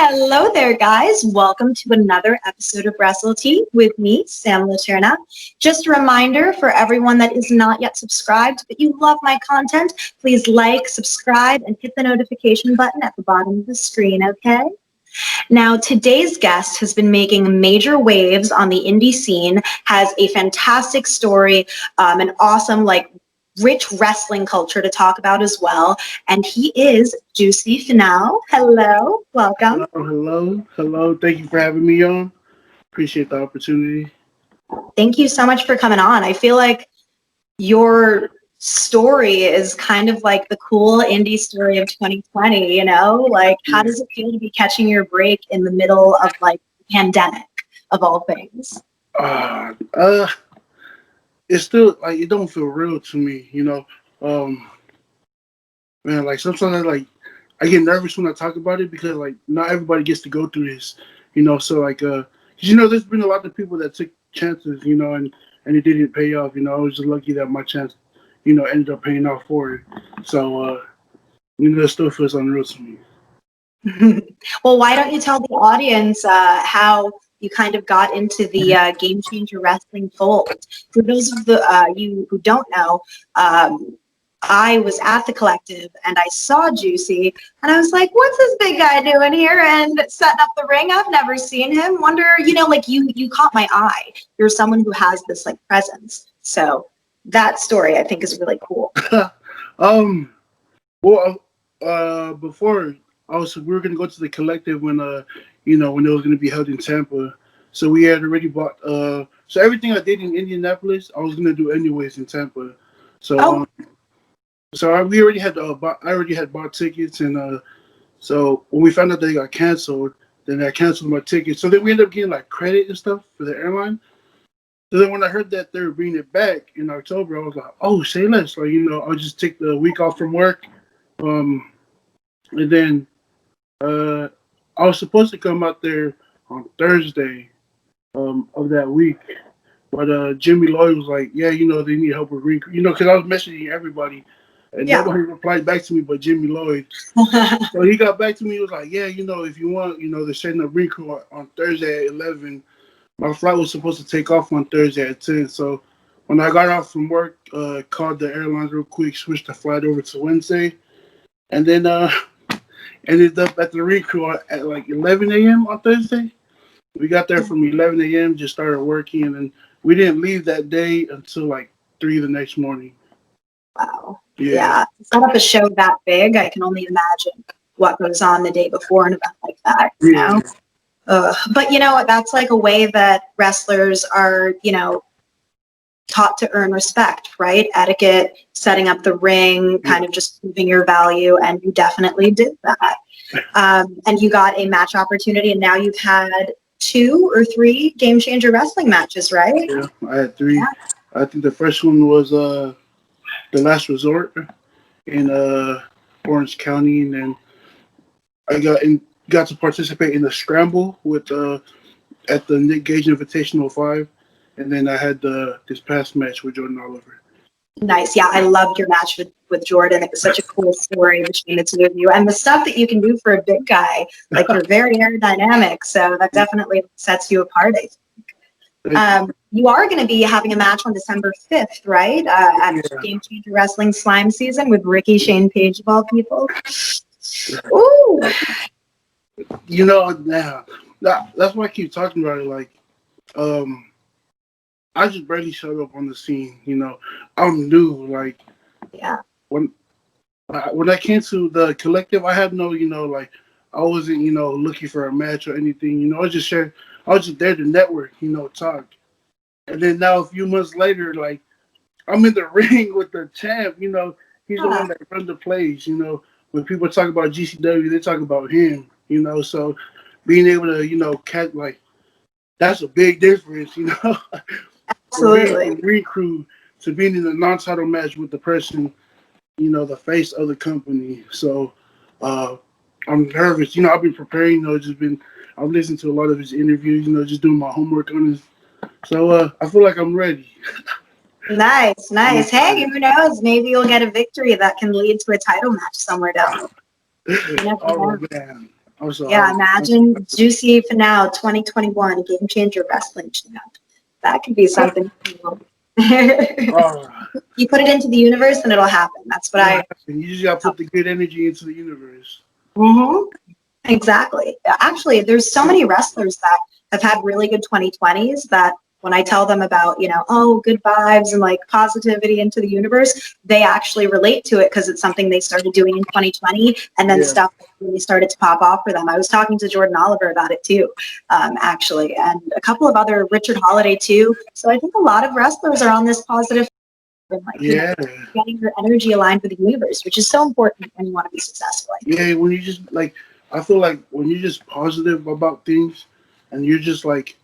Hello there, guys. Welcome to another episode of Wrestle Tea with me, Sam Leterna. Just a reminder for everyone that is not yet subscribed, but you love my content, please like, subscribe, and hit the notification button at the bottom of the screen, okay? Now, today's guest has been making major waves on the indie scene, has a fantastic story, an awesome, rich wrestling culture to talk about as well. And he is Juicy Finau. Hello, welcome. Hello. Thank you for having me on. Appreciate the opportunity. Thank you so much for coming on. I feel like your story is kind of like the cool indie story of 2020, you know? How does it feel to be catching your break in the middle of the pandemic of all things? It's still it don't feel real to me, you know. Man, sometimes I get nervous when I talk about it because not everybody gets to go through this, you know. So cause there's been a lot of people that took chances, you know, and it didn't pay off. You know, I was just lucky that my chance, ended up paying off for it. So it still feels unreal to me. Well, why don't you tell the audience how you kind of got into the Game Changer Wrestling fold? For those of you who don't know, I was at the Collective and I saw Juicy and I was like, what's this big guy doing here and setting up the ring? I've never seen him. Wonder, you caught my eye. You're someone who has this presence. So that story I think is really cool. Before we were gonna go to the Collective when when it was gonna be held in Tampa. So we had already bought so everything I did in Indianapolis I was gonna do anyways in Tampa. So we already had I already had bought tickets, and so when we found out they got canceled, then I canceled my ticket. So then we ended up getting credit and stuff for the airline. So then when I heard that they were bringing it back in October, I was like, oh, say less. I'll just take the week off from work. And then I was supposed to come out there on Thursday of that week. But Jimmy Lloyd was like, yeah, they need help with recruit. Because I was messaging everybody. And nobody replied back to me but Jimmy Lloyd. So he got back to me. He was like, yeah, if you want, they're setting up recruit on Thursday at 11. My flight was supposed to take off on Thursday at 10. So when I got off from work, called the airlines real quick, switched the flight over to Wednesday. And then ended up at the recruit at 11 a.m. on Thursday. We got there from 11 a.m., just started working, and then we didn't leave that day until 3 the next morning. Wow. Yeah. To set up a show that big, I can only imagine what goes on the day before an event like that, you know? But that's a way that wrestlers are, taught to earn respect, right? Etiquette, setting up the ring, kind of just proving your value, and you definitely did that. And you got a match opportunity, and now you've had 2 or 3 Game Changer Wrestling matches, right? Yeah, I had 3. Yeah. I think the first one was The Last Resort in Orange County, and then I got to participate in the Scramble with at the Nick Gage Invitational 5, and then I had this past match with Jordan Oliver. Nice. Yeah, I loved your match with Jordan. It was such a cool story between the two of you. And the stuff that you can do for a big guy, you're very aerodynamic. So that definitely sets you apart, I think. You are going to be having a match on December 5th, right? At Game Changer Wrestling Slime Season with Rickey Shane Page, of all people. Ooh. Now, that's why I keep talking about it. I just barely showed up on the scene. I'm new. When I came to the Collective, I had no, I wasn't, looking for a match or anything. I was just there to network, talk. And then now a few months later, I'm in the ring with the champ. He's the one that runs the place. When people talk about GCW, they talk about him. So being able to, catch that's a big difference. Absolutely. From ring crew to being in a non-title match with the person, the face of the company. So I'm nervous. I've been preparing. I've listened to a lot of his interviews. Just doing my homework on his. So I feel like I'm ready. Nice. Hey, who knows? Maybe you'll get a victory that can lead to a title match somewhere down. Oh man, Also, Yeah, imagine Juicy Finau 2021 Game Changer Wrestling Champ. That could be something cool. You put it into the universe and it'll happen. That's what I. You just gotta put the good energy into the universe. Mm-hmm. Exactly. Actually, there's so many wrestlers that have had really good 2020s that when I tell them about, oh, good vibes and like positivity into the universe, they actually relate to it because it's something they started doing in 2020 and then stuff really started to pop off for them. I was talking to Jordan Oliver about it too, actually, and a couple of other, Richard Holiday too. So I think a lot of wrestlers are on this positive and like, getting your energy aligned with the universe, which is so important when you want to be successful. Yeah, when you just like, I feel like when you're just positive about things and you're just like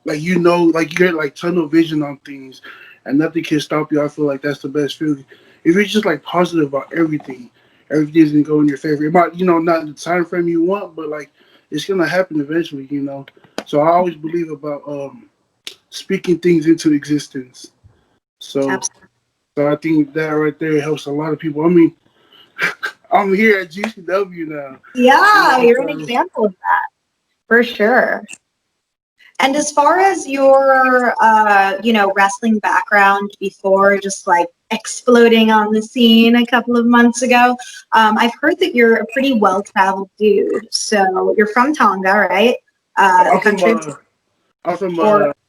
like you're like tunnel vision on things and nothing can stop you, I feel like that's the best feeling. If you're just like positive about everything, everything's gonna go in your favor. It might, not the time frame you want, but like it's gonna happen eventually. So I always believe about speaking things into existence. So Absolutely. so I think that right there helps a lot of people. I mean, I'm here at GCW now. Yeah, you're an example of that, for sure. And as far as your, wrestling background before just like exploding on the scene a couple of months ago, I've heard that you're a pretty well-traveled dude. So you're from Tonga, right? I'm Country.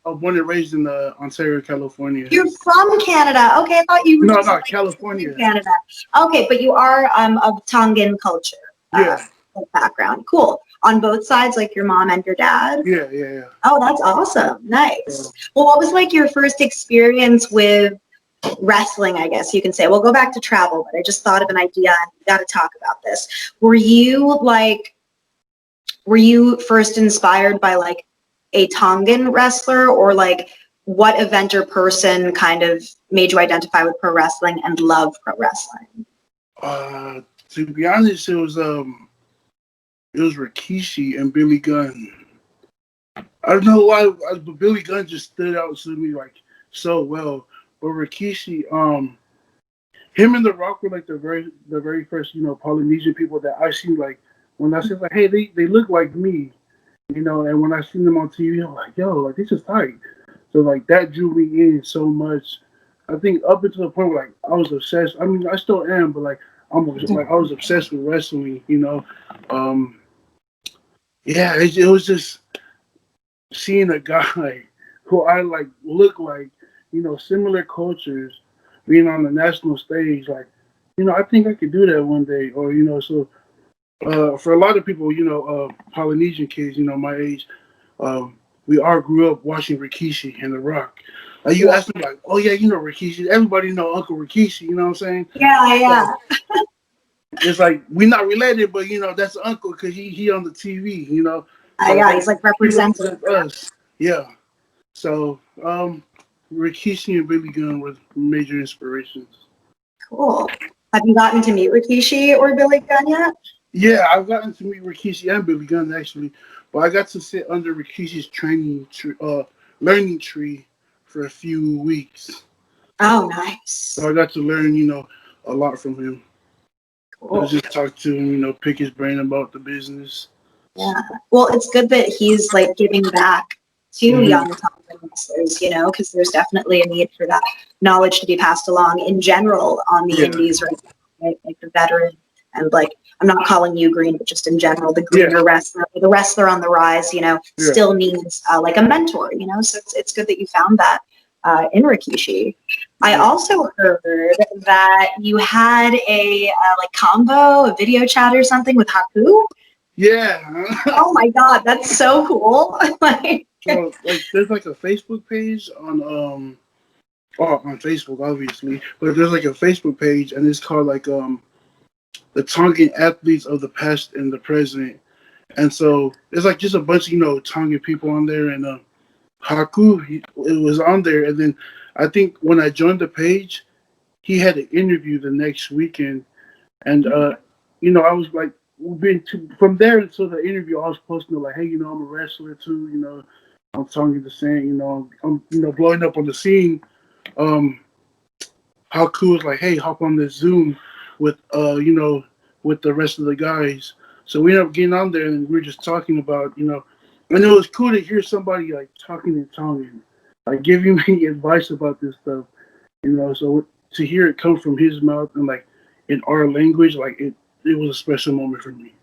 I'm born and raised in Ontario, California. You're from Canada. Okay, I thought you were just like California. in Canada. Okay, but you are of Tongan culture background. Cool. On both sides, like your mom and your dad? Yeah. Oh, that's awesome. Nice. Well, what was like your first experience with wrestling, I guess you can say? We'll go back to travel, but I just thought of an idea and we got to talk about this. Were you first inspired by like a Tongan wrestler, or like what event or person kind of made you identify with pro wrestling and love pro wrestling? To be honest, it was Rikishi and Billy Gunn. I don't know why, but Billy Gunn just stood out to me like so well. But Rikishi, him and The Rock were like the very first, Polynesian people that I seen, like when I said like, hey, they look like me, and when I seen them on TV, I'm like, yo, like this is tight. So like that drew me in so much. I think up until the point where like I was obsessed. I mean, I still am, but like I was obsessed with wrestling. Yeah, it was just seeing a guy who I like look like, similar cultures, being on the national stage, like, I think I could do that one day, or so. For a lot of people, Polynesian kids, my age, we all grew up watching Rikishi and The Rock. Like you ask me, like, oh yeah, Rikishi. Everybody know Uncle Rikishi. You know what I'm saying? Yeah. It's like we're not related, but that's Uncle because he on the TV. So Yeah, he's like representing us. Yeah. So Rikishi and Billy Gunn were major inspirations. Cool. Have you gotten to meet Rikishi or Billy Gunn yet? Yeah, I've gotten to meet Rikishi and Billy Gunn actually, but I got to sit under Rikishi's learning tree for a few weeks. Oh, nice. So I got to learn, a lot from him. Cool. I just talk to him, pick his brain about the business. Yeah. Well, it's good that he's like giving back to young Tongan wrestlers, because there's definitely a need for that knowledge to be passed along in general on the indies, right? Like the veteran and like, I'm not calling you green, but just in general, the greener wrestler, the wrestler on the rise, still needs like a mentor, so it's good that you found that in Rikishi. I also heard that you had a like combo, a video chat or something with Haku. Yeah. Oh my God, that's so cool. So like there's like a Facebook page on Facebook obviously, but there's like a Facebook page and it's called like the Tongan athletes of the past and the present. And so it's like just a bunch of Tongan people on there, and Haku it was on there. And then I think when I joined the page, he had an interview the next weekend, and I was like, from there until the interview, I was posting like, hey, I'm a wrestler too, I'm Tongan descent, I'm blowing up on the scene. Haku was like, hey, hop on this Zoom with with the rest of the guys. So we ended up getting on there and we were just talking about, and it was cool to hear somebody like talking in tongue and like giving me advice about this stuff, So to hear it come from his mouth and like in our language, like it was a special moment for me.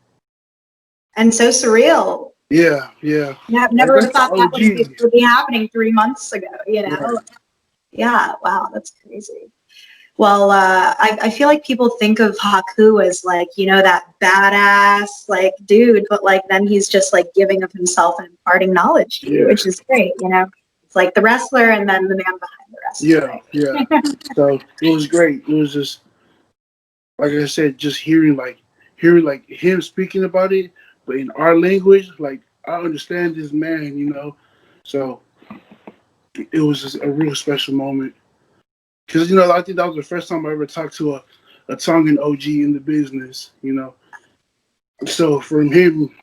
And so surreal. Yeah. Yeah, I've Like never would have that's the thought that OG. would be happening 3 months ago, Right. Yeah, wow, that's crazy. Well, I feel like people think of Haku as like, that badass like dude, but like then he's just like giving of himself and imparting knowledge to you, Yeah. which is great. It's like the wrestler and then the man behind the wrestler, Yeah. right? So it was great. It was just like I said, just hearing like him speaking about it, but in our language, like I understand this man. So it was just a real special moment because I think that was the first time I ever talked to a Tongan OG in the business. So from him,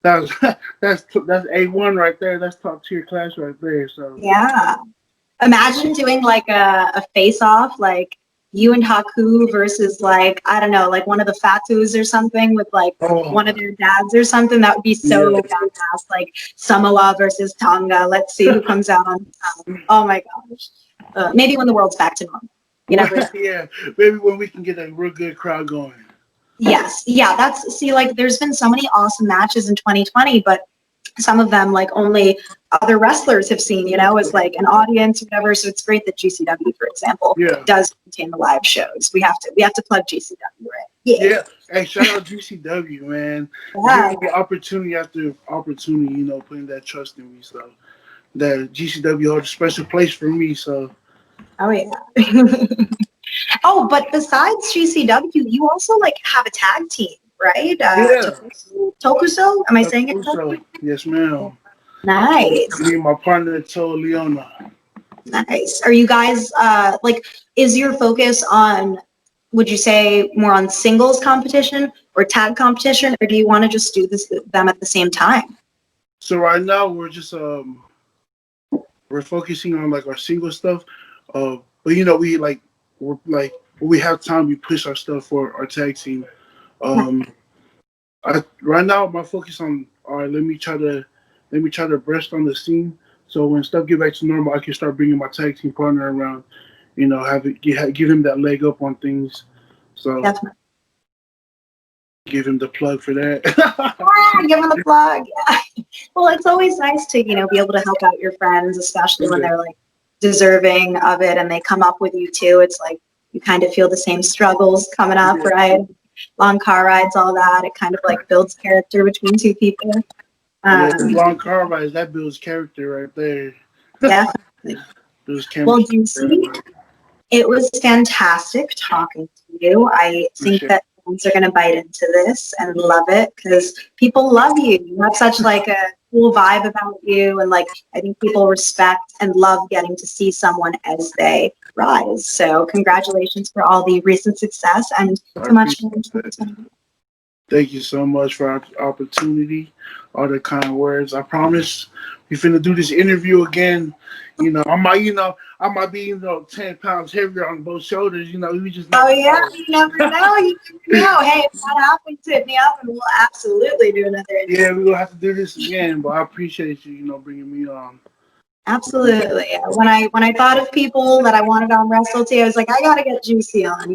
that's that's A1 right there. That's top tier class right there. So Yeah. Imagine doing like a face off, like you and Haku versus like, I don't know, like one of the Fatus or something with like oh one of their dads or something. That would be so yeah. badass. Like Samoa versus Tonga. Let's see who comes out on top. Oh my gosh. Maybe when the world's back to normal. You never know. Yeah, maybe when we can get a real good crowd going. Yes. Yeah. Like there's been so many awesome matches in 2020, but some of them like only other wrestlers have seen, as like an audience or whatever. So it's great that GCW, for example, Yeah. does contain the live shows. We have to plug GCW, right? Yeah. Hey, shout out GCW, man. Yeah. Giving me opportunity after opportunity, putting that trust in me. So that GCW holds a special place for me. So Oh yeah. Oh, but besides GCW, you also like have a tag team, right? yeah. Tokuso? Am I saying it Also, correctly? yes, ma'am. Nice. Me and my partner told Leona. Nice. Are you guys like? Is your focus on? Would you say more on singles competition or tag competition, or do you want to just do them at the same time? So right now we're just we're focusing on like our single stuff. But we're like when we have time we push our stuff for our tag team. Um right now my focus on all right, let me try to breast on the scene. So when stuff get back to normal I can start bringing my tag team partner around, give him that leg up on things. So Definitely. give him the plug for that. Give them a plug. Yeah. Well, it's always nice to, be able to help out your friends, especially when they're like deserving of it and they come up with you too. It's like you kind of feel the same struggles coming up, Yeah. right? Long car rides, all that. It kind of like builds character between two people. Yeah, Um, long car rides, that builds character right there. Definitely. Builds Well, chemistry. Juicy, it was fantastic talking to you. I think Appreciate that fans are going to bite into this and love it because people love you. You have such like a cool vibe about you, and like I think people respect and love getting to see someone as they rise. So congratulations for all the recent success and I so much more. appreciate that. Thank you so much for our opportunity, all the kind words. I promise we finna do this interview again. I might be, 10 pounds heavier on both shoulders. We just Oh never yeah, know. you never know. You never know. Hey, if that happens, hit me up and we'll absolutely do another interview. Yeah, we're gonna have to do this again, but I appreciate you, bringing me on. Absolutely. When I thought of people that I wanted on Wrestle Tea, I was like, I gotta get Juicy on.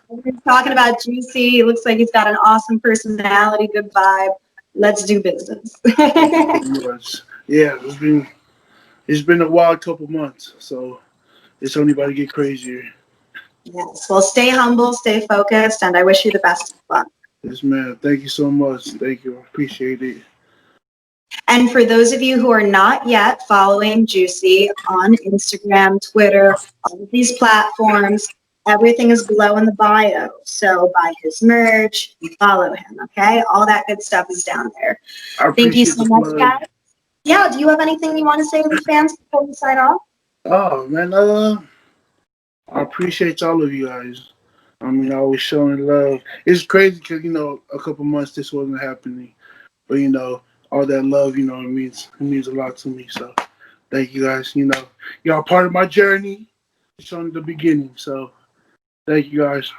We're talking about Juicy. He looks like he's got an awesome personality, good vibe. Let's do business. Much. Yeah, it's been a wild couple months, so it's only about to get crazier. Yes. Well, stay humble, stay focused, and I wish you the best of luck. Yes, man. Thank you so much. Thank you. I appreciate it. And for those of you who are not yet following Juicy on Instagram, Twitter, all of these platforms, everything is below in the bio. So buy his merch, follow him, okay? All that good stuff is down there. I Thank you appreciate so the much, plug. guys. Yeah, do you have anything you want to say to the fans before we sign off? Oh man, I appreciate all of you guys. Always showing love. It's crazy because a couple months this wasn't happening, but all that love, it means a lot to me. So thank you guys. Y'all part of my journey. It's only the beginning. So thank you guys.